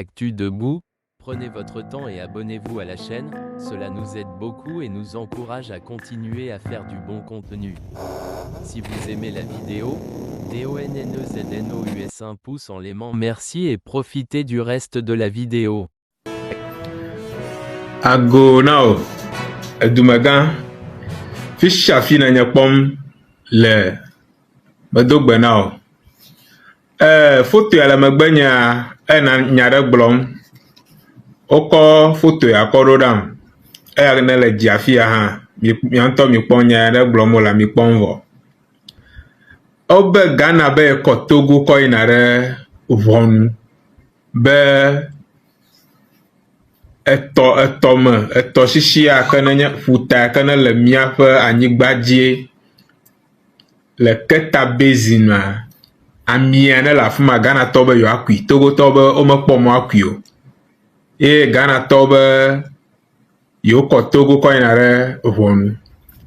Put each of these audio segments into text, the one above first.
Actu Debout, prenez votre temps et abonnez-vous à la chaîne, cela nous aide beaucoup et nous encourage à continuer à faire du bon contenu. Si vous aimez la vidéo, DONNEZNOUS un pouce en l'aimant, merci et profitez du reste de la vidéo. Ago now, Dumagan, Fisha Fina Nyapom, le Badogba now. Photo ya la magbanya, nyare blom, oko photo ya korodam, ne le jiafia ha, mi anto mi pon nyare blom la mi pon vo. Obe Ghana be ko Togo ko inare von be eto shishia kene nye futa kene le miaƒe anyigba dzi le Keta Basin ma amia ne la fuma Ghana to be yo akui Togo to be o me kpɔ mo akui o ye Ghana to be yo ko Togo ko yina re vonu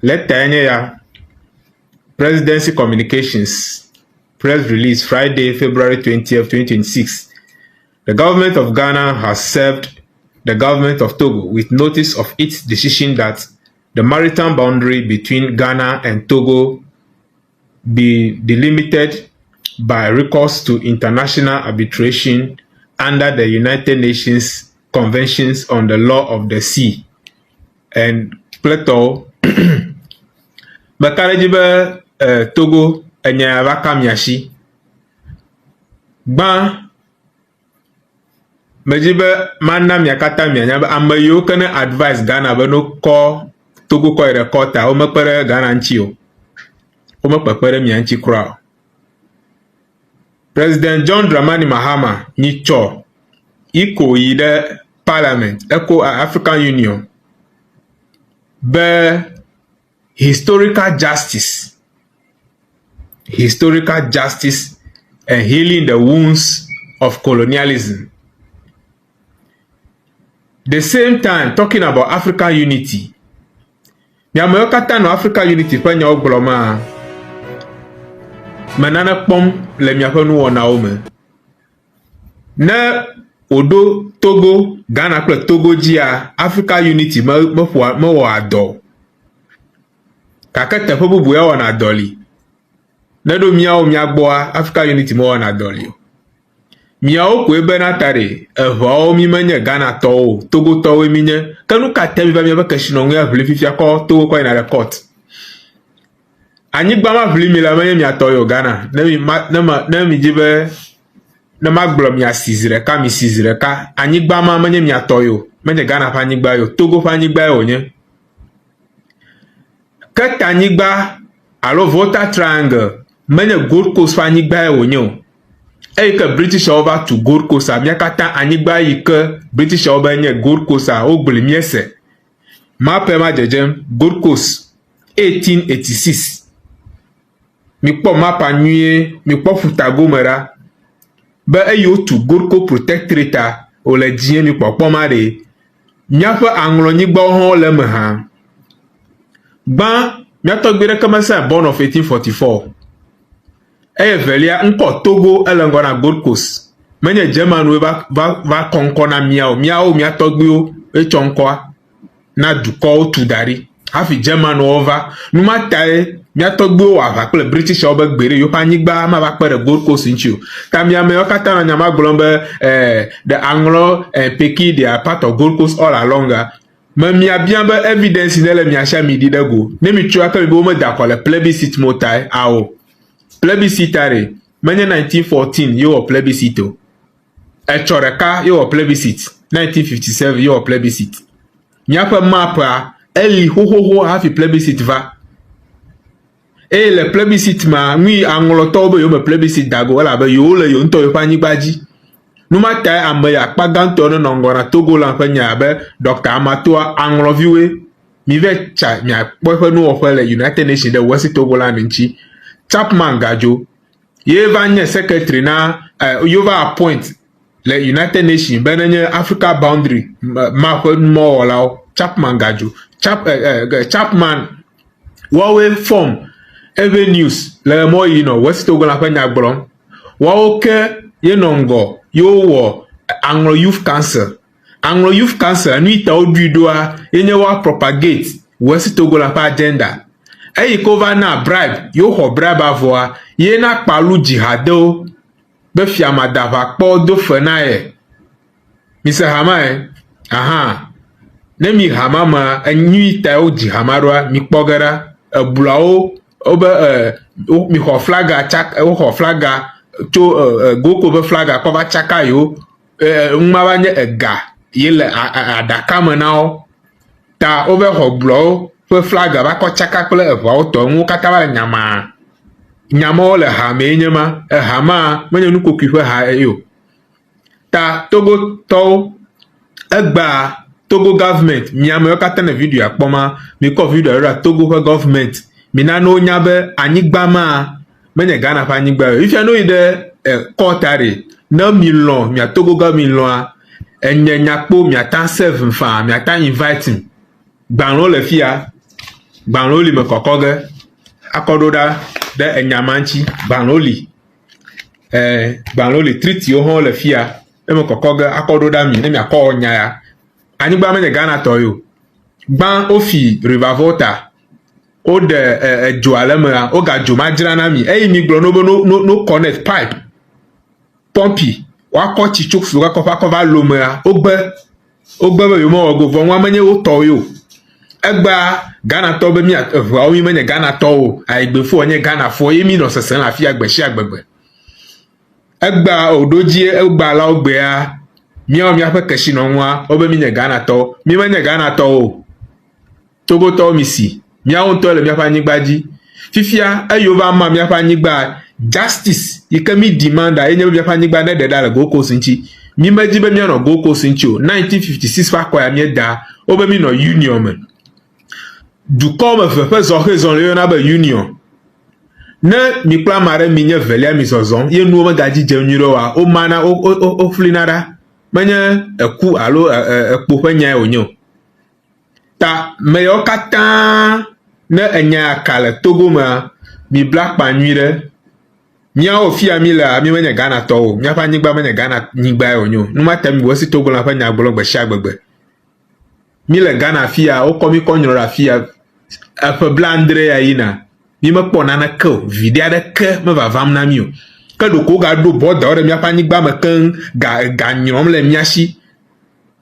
leta nye ya Presidency Communications press release Friday February 20th 2026. The government of Ghana has served the government of Togo with notice of its decision that the maritime boundary between Ghana and Togo be delimited by recourse to international arbitration under the United Nations Conventions on the Law of the Sea. And Plato Bakarajibe Togo enya vaka miashi gba mejibe mana miakata mianya ame yo kene advice Ghana be no ko Togo ko rekota o mekpere Ghana nchi o mekpere mianchi kra President John Dramani Mahama ni cho iko yide parliament eko African Union be historical justice and healing the wounds of colonialism. The same time, talking about African unity. Nyamayokata no African unity penya ogbuloma. Manana pom le miapenu wona ome. Na odo Togo, Ghana kle Togo jia African unity me wo ado. Kakete po bubu ya wona adoli. Nedo miao miagboa African Unity mo na dolio. Miao ko ebe na tare evo mi menye Ghana to Togo to we minye kanu ka temi ba mi ba kashino nwe avle fifia ko Togo ko ina record. Anyi gba ma vli mi la menye mi atoyo Ghana na mi jibe na magblo mi asizire ka mi sizire ka anyi gba ma menye mi atoyo menye Ghana pa anyi gba yo Togo pa anyi gba yo nye. Keta anyi gba alo Volta Triangle menye Gold Coast fa anyigba onyo ke British over to Gold Coast miakata anyigba yike British over nye Gold Coast ogbele miese mape ma jejem Gold Coast 1886 mi kpo mapa nuye mi kpo futago mera be eyo to Gold Coast protectorate o le jie mi kpo ma de miafe anglo nyigba ho le me ha gba miatogbere kamasa born of 1844 velia nko Togo elengona Gold Coast menye German we va konkona miao miatogbio echonkoa na duko tudari hafi German over numa tae miatogbio wa va kle British obe gbere yo panigba ma va pere Gold Coast nchio kamia me okata na nyama glombe the Anglo and Peki they are part of Gold Coast all along. Mais mi a bien be evidence in le mi a cha midi dago ne mi chua ka bo me da ko le plebiscite motai ao plebiscitare menye 1914 yo plebiscito e choreka yo plebiscite 1957 yo plebiscite mi a pa mapa eli ho hafi plebiscite va e le plebiscite ma mi anglo to be yo me plebiscite dago wala be yo le yo nto yo pa nyigbaji numa ta ame ya kpaganto no nongona Togo la fanya be Dr. Amatoa Angloviwe mi ve cha mi akpofe no ofele United Nations de West Togo la nchi Chapman Gajo ye va nye secretary na you va appoint le United Nations benenye Africa boundary ma ko mo la Chapman Gajo Chapman wawe form avenues le mo West Togo la fanya gbron wa oke ye nongo yo wo Anglo Youth Council. Anglo Youth Council, nous t'as au doigt, et ne va propagate, West Togo la pas agenda. Et il va na bribe, yo ho bribe avoir, y na palu jihado, be fiama dava po do fenaye. Mr. Hama, aha. Ne mi hama ma, nous t'as au jihamarwa, mi pogara, bulao, obe, mi ho flaga, chak, ho flaga, to, goko be flaga, kova chaka yo, umawanye ga. Il adaka menao ta over hoblo pe flag ba ko chaka kle va to mu kata ba nyama le ha me nyama ha ma menye nu koku fe ha yo ta Togo to egba Togo government miame yo kata na video akpoma mi ko video ra Togo government mi na no nya be anyigba ma menye Ghana fa anyigba if you know ide kotare na milon mi Togo government lo enye nyakpo miata serve mfa miata invite him gbanlo le fia gbanlo li me kokoge akododa de enyamanchi gbanlo li treat yo hon le fia e me kokoge akododa mi ne mi akọ nya ya ani gba me ne Ghana to yo gban ofi river water o de joale me o ga jo majira na mi e mi glo no connect pipe pompi wa ko chichuk fuga ko fa ko va lomea ogbe be yo mo ogo vo wa menye o to yo egba Ghana to be mi o mi menye Ghana to o aigbe fo onye Ghana fo yemi no sesen la fi agbeshi agbegbe egba odoji egba la ogbe a mi o mi afa keshi no nwa o be mi nye Ghana to mi menye Ghana to o Togo to mi si mi a on to le mi afa nyigbaji fifia ayova ma mi afa nyigba justice yikemi demand a enye bia fani gba na de da go ko sinchi mi maji be mi no go ko sinchi o 1956 fa kwa ya mi da o be mi no union man du comme fe zo raison le na be union ne mi kla mare mi nye velia mi zozon ye nu o magaji je nyiro wa o mana o flinara menye eku alo ekpo penya onyo ta me yo kata ne enya kale Togo ma mi black panwire mia ofia mi la mi menye Ghana to o mia fa nyigba menye Ghana nyigba onyo numa tem wo si Togo la fa nya gbolo gbe sha gbegbe mi le Ghana fia o komi konyo ra fia afa blandre ya ina mi me kpo na ke vidia de ke me va vam na mi o ke do ko ga do boda o de mia fa nyigba me kan ga nyom le miashi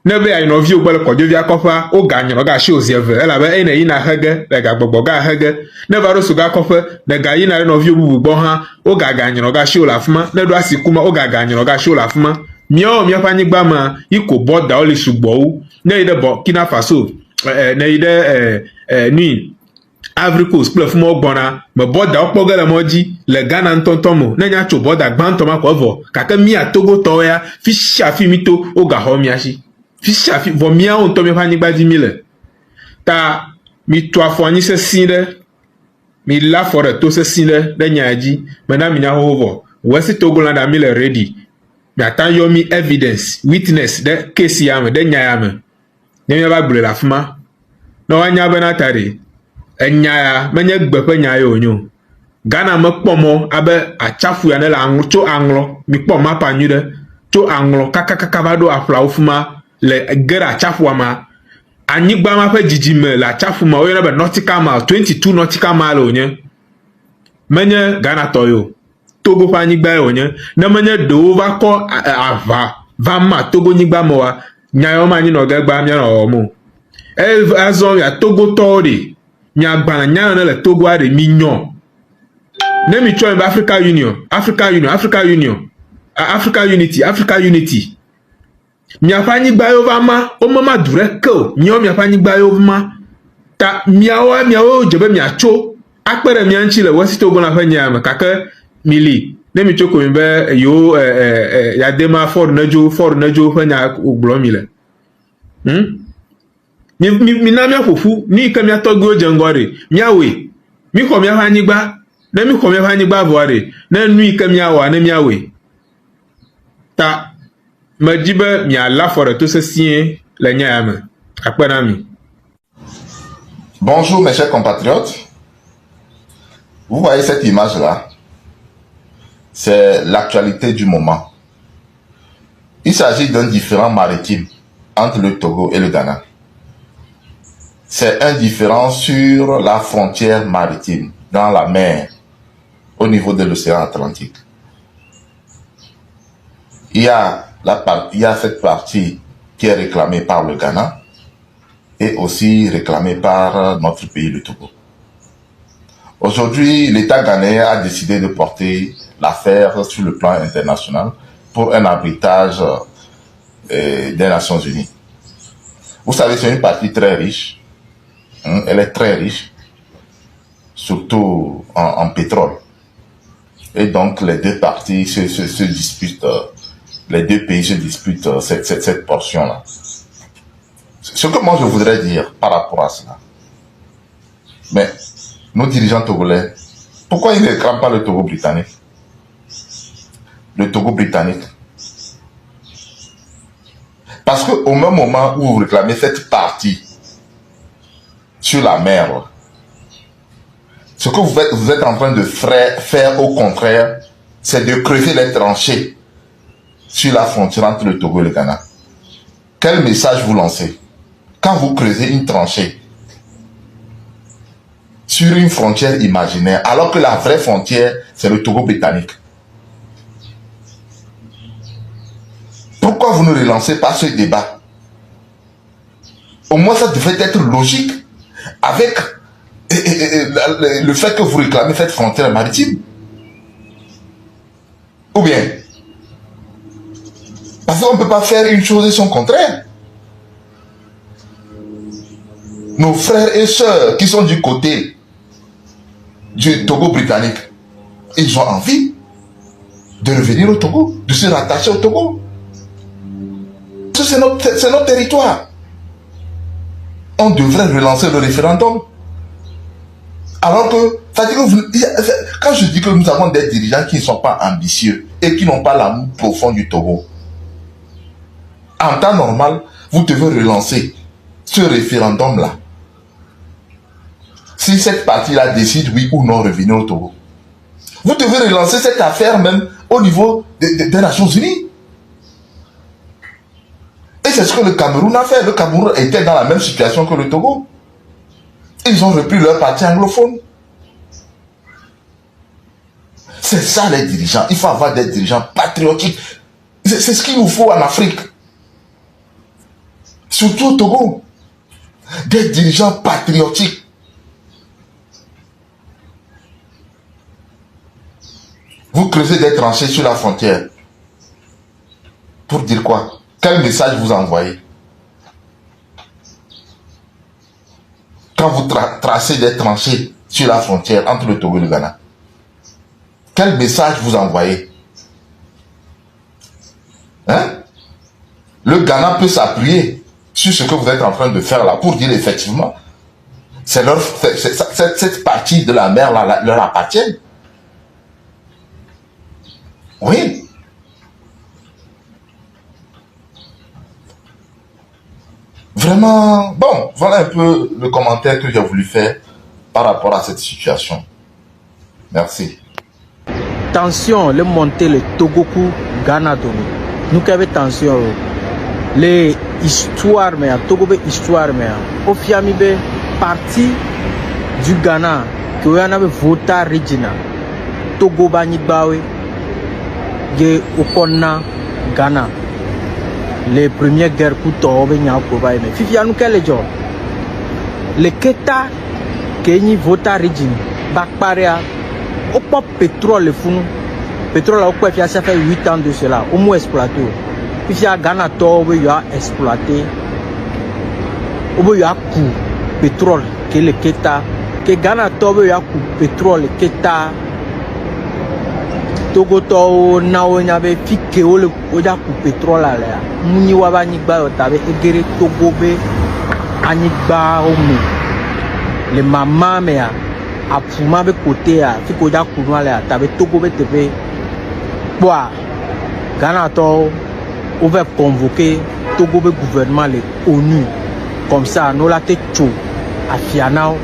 ne be ai no vi o gbele kojo vi akofa o ga nyoro ga shi ozieve ela be ina ina hege le ga gbogbo ga hege ne va ro so ga kofa ne ga ina no vi obubu bo ha o ga nyoro ga shi o la fuma ne do asikuma o ga nyoro ga shi o la fuma mi fa nyigba ma iko boda o le sugbo u ne ide Burkina Faso ne ide ni Ivory Coastple fuma ogbona me boda o pogele moji le Ghana ntontomo ne nya cho boda gbantoma ko vo kaka mi a Togo to ya fi shafi mito o ga ho mi ashi fisha fi vo mia on to mi fa nyigba di mile ta mi to afo anyi se sinde mi la fore to se sinde de nyaji mena mi nya hovo wesi Togo land mile ready mi atan yo mi evidence witness de case ya me de nyaya me ne mi ba gbule la fuma no wanya bana tare enya ya menye gbepe nya yo onyo Ghana me kpomo abe achafu ya ne la ancho anglo mi kpoma pa nyude to anglo kaka ba do afla ofuma le gera chafuma anyigba ma fe jijime la chafuma o yana be nautical mile 22 nautical mile onye menye Ghana toyo Togo fa anyigba onye na menye do va ko ava va ma Togo nyigba mo wa nyayo ma nyi no gagba mi no mo azon ya Togo tori nya gba nya na le Togo are minyon ne mi join Africa Unity miafanyi gbayo vama o mama dureko mio miafanyi gbayo vama ta miawo jebe miacho akpere mianchi le wesi Togo na fanya ma kaka mili ne mi choko mbe yo ya dema for najo fanya ogbo mi le mi na mia fofu ni ka mia Togo jengore miawe mi ko miafanyi gba ne mi ko miafanyi gba voare ne nui ka miawa ne miawe ta Majibe mi la fore tout ceci le nyame akpenami. Bonjour mes chers compatriotes. Vous voyez cette image là? C'est l'actualité du moment. Il s'agit d'un différend maritime entre le Togo et le Ghana. C'est un différend sur la frontière maritime, dans la mer, au niveau de l'océan Atlantique. Il y a cette partie qui est réclamée par le Ghana et aussi réclamée par notre pays, le Togo. Aujourd'hui, l'État ghanéen a décidé de porter l'affaire sur le plan international pour un arbitrage des Nations Unies. Vous savez, c'est une partie très riche. Elle est très riche, surtout en pétrole. Et donc, les deux parties se disputent, les deux pays se disputent cette portion-là. Ce que moi je voudrais dire par rapport à cela, mais nos dirigeants togolais, pourquoi ils ne réclament pas le Togo britannique? Le Togo britannique. Parce qu'au même moment où vous réclamez cette partie sur la mer, ce que vous êtes en train de faire au contraire, c'est de creuser les tranchées sur la frontière entre le Togo et le Ghana. Quel message vous lancez quand vous creusez une tranchée sur une frontière imaginaire, alors que la vraie frontière, c'est le Togo britannique? Pourquoi vous ne relancez pas ce débat? Au moins, ça devait être logique avec le fait que vous réclamez cette frontière maritime. Ou bien, parce qu'on ne peut pas faire une chose et son contraire. Nos frères et sœurs qui sont du côté du Togo britannique, ils ont envie de revenir au Togo, de se rattacher au Togo. C'est notre territoire. On devrait relancer le référendum. Alors que, quand je dis que nous avons des dirigeants qui ne sont pas ambitieux et qui n'ont pas l'amour profond du Togo, en temps normal, vous devez relancer ce référendum-là. Si cette partie-là décide oui ou non revenir au Togo, vous devez relancer cette affaire même au niveau des Nations Unies. Et c'est ce que le Cameroun a fait. Le Cameroun était dans la même situation que le Togo. Ils ont repris leur parti anglophone. C'est ça les dirigeants. Il faut avoir des dirigeants patriotiques. C'est ce qu'il nous faut en Afrique. Surtout au Togo. Des dirigeants patriotiques. Vous creusez des tranchées sur la frontière. Pour dire quoi? Quel message vous envoyez? Quand vous tracez des tranchées sur la frontière entre le Togo et le Ghana, quel message vous envoyez? Hein? Le Ghana peut s'appuyer sur ce que vous êtes en train de faire là pour dire effectivement, cette partie de la mer là, leur appartient. Oui. Vraiment, bon, voilà un peu le commentaire que j'ai voulu faire par rapport à cette situation. Merci. Tension, le monter le Togoku Ghana Dono. Nous avons tension. Les histoires, mais Togo histoire, mais au fiamibe partie du Ghana que vous avez voté Regina. Togo Bani Bawe. Ge Okona Ghana. Les premières guerres couteaux mais Fifia nous quel job les Keta Kenya vota Regina Bakparia au pop pétrole le fou pétrole au quoi ça fait 8 ans de cela au moins exploité Fifia Ghana to il a exploité au bout il y a coup pétrole que le Keta que Ghana to il y a coup pétrole Keta Togo to na o nyabe fike o le o ja ku pétrole la ya muni wa ba nyigba o tabe egere Togo be anyigba o me le mama me ya afuma be côté ya fiko ja ku no la tabe Togo be tebe boa Ghana to o veut convoquer Togo be gouvernement le ONU comme ça no la te tcho afianao